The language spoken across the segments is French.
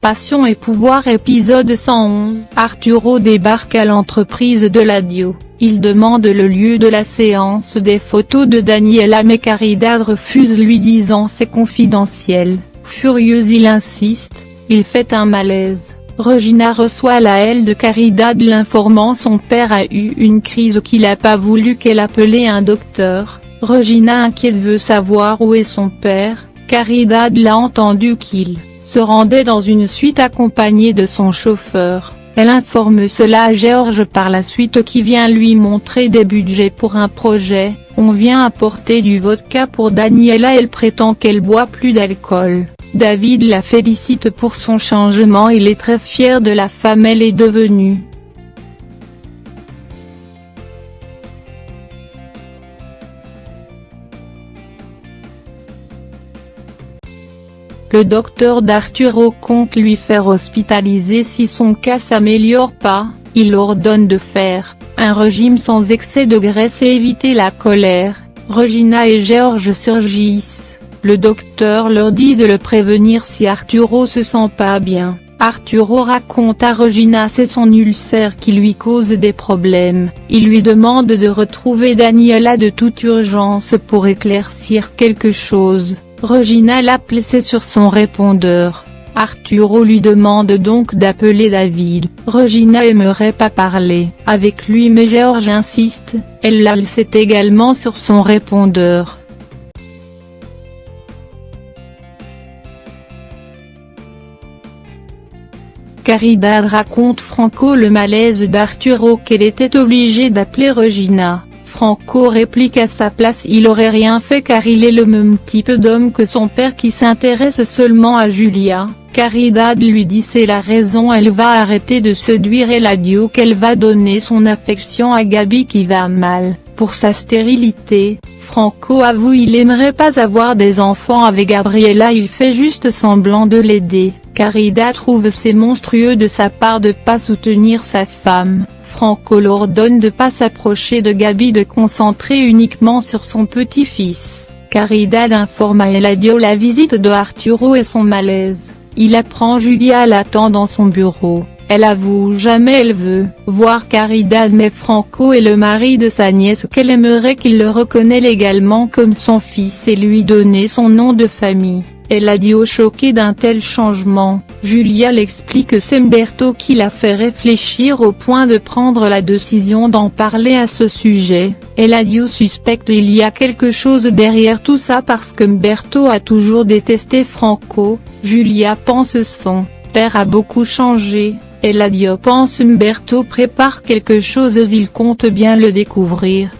Passion et pouvoir épisode 111. Arturo débarque à l'entreprise de Eladio, il demande le lieu de la séance des photos de Daniela mais Caridad refuse lui disant c'est confidentiel. Furieux il insiste, il fait un malaise. Regina reçoit la haine de Caridad l'informant son père a eu une crise qu'il a pas voulu qu'elle appelait un docteur. Regina inquiète veut savoir où est son père, Caridad l'a entendu qu'il se rendait dans une suite accompagné de son chauffeur. Elle informe cela à George par la suite qui vient lui montrer des budgets pour un projet. On vient apporter du vodka pour Daniela, elle prétend qu'elle boit plus d'alcool. David la félicite pour son changement, il est très fier de la femme elle est devenue. Le docteur d'Arturo compte lui faire hospitaliser si son cas s'améliore pas, il ordonne de faire un régime sans excès de graisse et éviter la colère. Regina et George surgissent, le docteur leur dit de le prévenir si Arturo se sent pas bien. Arturo raconte à Regina c'est son ulcère qui lui cause des problèmes, il lui demande de retrouver Daniela de toute urgence pour éclaircir quelque chose. Regina l'appelle sur son répondeur. Arturo lui demande donc d'appeler David. Regina aimerait pas parler avec lui mais George insiste, elle la laisse également sur son répondeur. Caridad raconte Franco le malaise d'Arturo qu'elle était obligée d'appeler Regina. Franco réplique à sa place il aurait rien fait car il est le même type d'homme que son père qui s'intéresse seulement à Julia. Caridad lui dit c'est la raison elle va arrêter de séduire Eladio qu'elle va donner son affection à Gabi qui va mal, pour sa stérilité. Franco avoue il aimerait pas avoir des enfants avec Gabriela il fait juste semblant de l'aider. Caridad trouve c'est monstrueux de sa part de pas soutenir sa femme. Franco l'ordonne de pas s'approcher de Gabi de concentrer uniquement sur son petit-fils. Caridad informe à Eladio la visite de Arturo et son malaise. Il apprend Julia l'attend dans son bureau. Elle avoue jamais elle veut voir Caridad mais Franco est le mari de sa nièce qu'elle aimerait qu'il le reconnaisse légalement comme son fils et lui donner son nom de famille. Eladio choqué d'un tel changement, Julia l'explique que c'est Humberto qui l'a fait réfléchir au point de prendre la décision d'en parler à ce sujet. Eladio suspecte il y a quelque chose derrière tout ça parce que Humberto a toujours détesté Franco. Julia pense son père a beaucoup changé. Eladio pense Humberto prépare quelque chose il compte bien le découvrir.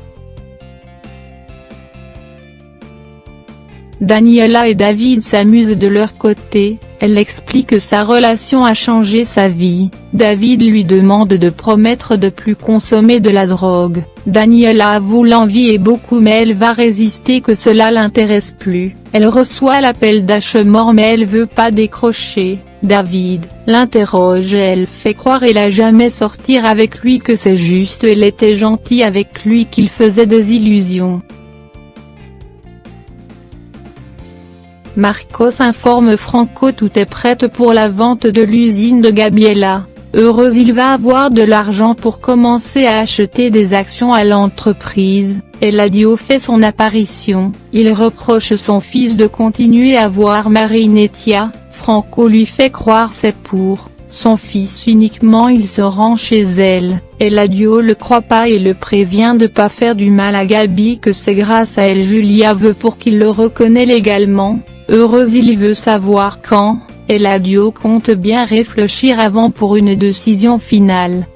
Daniela et David s'amusent de leur côté, elle explique que sa relation a changé sa vie. David lui demande de promettre de plus consommer de la drogue. Daniela avoue l'envie et beaucoup mais elle va résister que cela l'intéresse plus. Elle reçoit l'appel d'Ashmore mais elle veut pas décrocher. David l'interroge et elle fait croire elle a jamais sortir avec lui que c'est juste elle était gentille avec lui qu'il faisait des illusions. Marcos informe Franco tout est prêt pour la vente de l'usine de Gabriela. Heureux il va avoir de l'argent pour commencer à acheter des actions à l'entreprise. Eladio fait son apparition, il reproche son fils de continuer à voir Marinetia. Franco lui fait croire c'est pour son fils uniquement il se rend chez elle. Eladio le croit pas et le prévient de pas faire du mal à Gabi que c'est grâce à elle Julia veut pour qu'il le reconnaisse légalement. Heureux il veut savoir quand, Eladio compte bien réfléchir avant pour une décision finale.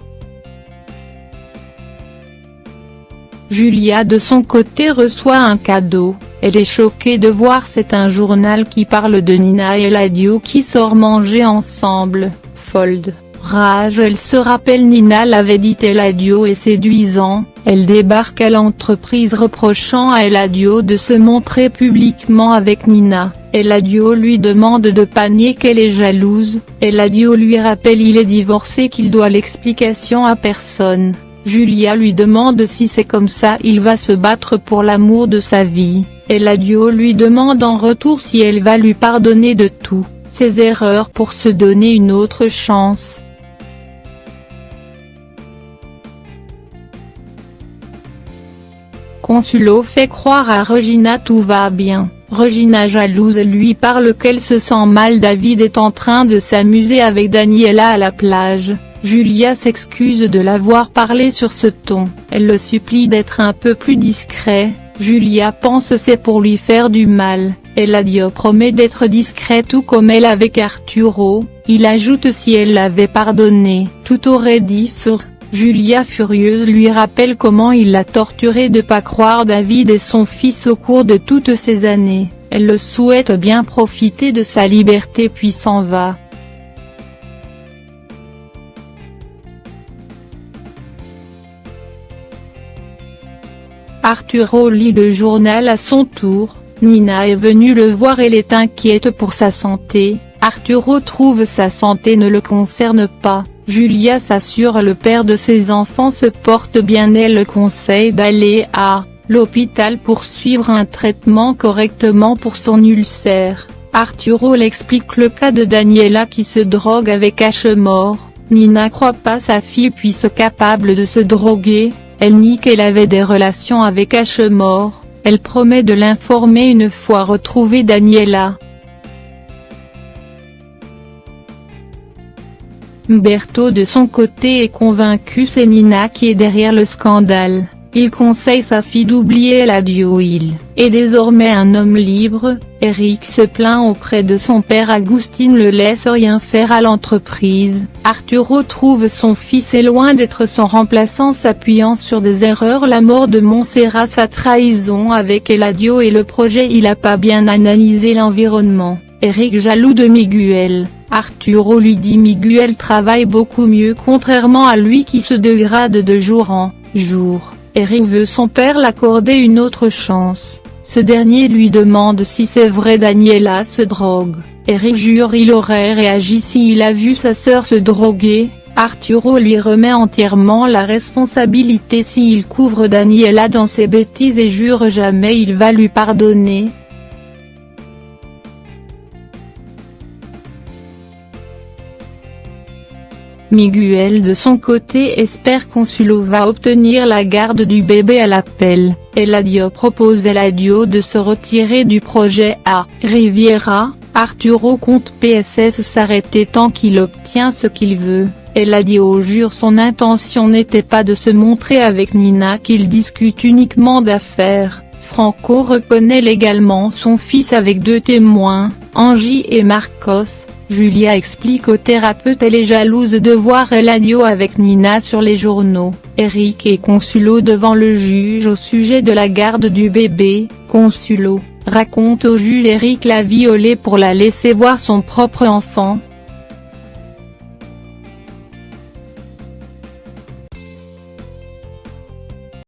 Julia de son côté reçoit un cadeau, elle est choquée de voir c'est un journal qui parle de Nina et Eladio qui sortent manger ensemble. Fold, rage elle se rappelle Nina l'avait dit Eladio est séduisant, elle débarque à l'entreprise reprochant à Eladio de se montrer publiquement avec Nina. Eladio lui demande de pas nier qu'elle est jalouse, Eladio lui rappelle il est divorcé qu'il doit l'explication à personne. Julia lui demande si c'est comme ça il va se battre pour l'amour de sa vie, Eladio lui demande en retour si elle va lui pardonner de tout. ses erreurs pour se donner une autre chance. Consulo fait croire à Regina tout va bien. Regina jalouse lui parle qu'elle se sent mal. David est en train de s'amuser avec Daniela à la plage. Julia s'excuse de l'avoir parlé sur ce ton. Elle le supplie d'être un peu plus discret. Julia pense c'est pour lui faire du mal. Eladio promet d'être discret tout comme elle avec Arturo. Il ajoute si elle l'avait pardonné, tout aurait dit fur. Julia furieuse lui rappelle comment il l'a torturé de pas croire David et son fils au cours de toutes ces années. Elle le souhaite bien profiter de sa liberté puis s'en va. Arturo lit le journal à son tour. Nina est venue le voir, elle est inquiète pour sa santé. Arturo trouve sa santé ne le concerne pas. Julia s'assure le père de ses enfants se porte bien, elle le conseille d'aller à l'hôpital pour suivre un traitement correctement pour son ulcère. Arturo l'explique le cas de Daniela qui se drogue avec Ashmore. Nina croit pas sa fille puisse capable de se droguer, elle nie qu'elle avait des relations avec Ashmore, elle promet de l'informer une fois retrouvée Daniela. Umberto de son côté est convaincu c'est Nina qui est derrière le scandale. Il conseille sa fille d'oublier Eladio. Il est désormais un homme libre. Eric se plaint auprès de son père. Agustin le laisse rien faire à l'entreprise. Arturo trouve son fils est loin d'être son remplaçant s'appuyant sur des erreurs. La mort de Montserrat, sa trahison avec Eladio et le projet. Il a pas bien analysé l'environnement. Eric jaloux de Miguel. Arturo lui dit Miguel travaille beaucoup mieux contrairement à lui qui se dégrade de jour en jour. Eric veut son père l'accorder une autre chance. Ce dernier lui demande si c'est vrai Daniela se drogue. Eric jure il aurait réagi s'il a vu sa sœur se droguer. Arturo lui remet entièrement la responsabilité s'il couvre Daniela dans ses bêtises et jure jamais il va lui pardonner. Miguel de son côté espère Consulo va obtenir la garde du bébé à l'appel. Eladio propose à Eladio de se retirer du projet à Riviera. Arturo compte PSS s'arrêter tant qu'il obtient ce qu'il veut. Eladio jure son intention n'était pas de se montrer avec Nina, qu'il discute uniquement d'affaires. Franco reconnaît légalement son fils avec deux témoins, Angie et Marcos. Julia explique au thérapeute elle est jalouse de voir Eladio avec Nina sur les journaux. Eric et Consulo devant le juge au sujet de la garde du bébé. Consulo raconte au juge Eric l'a violée pour la laisser voir son propre enfant.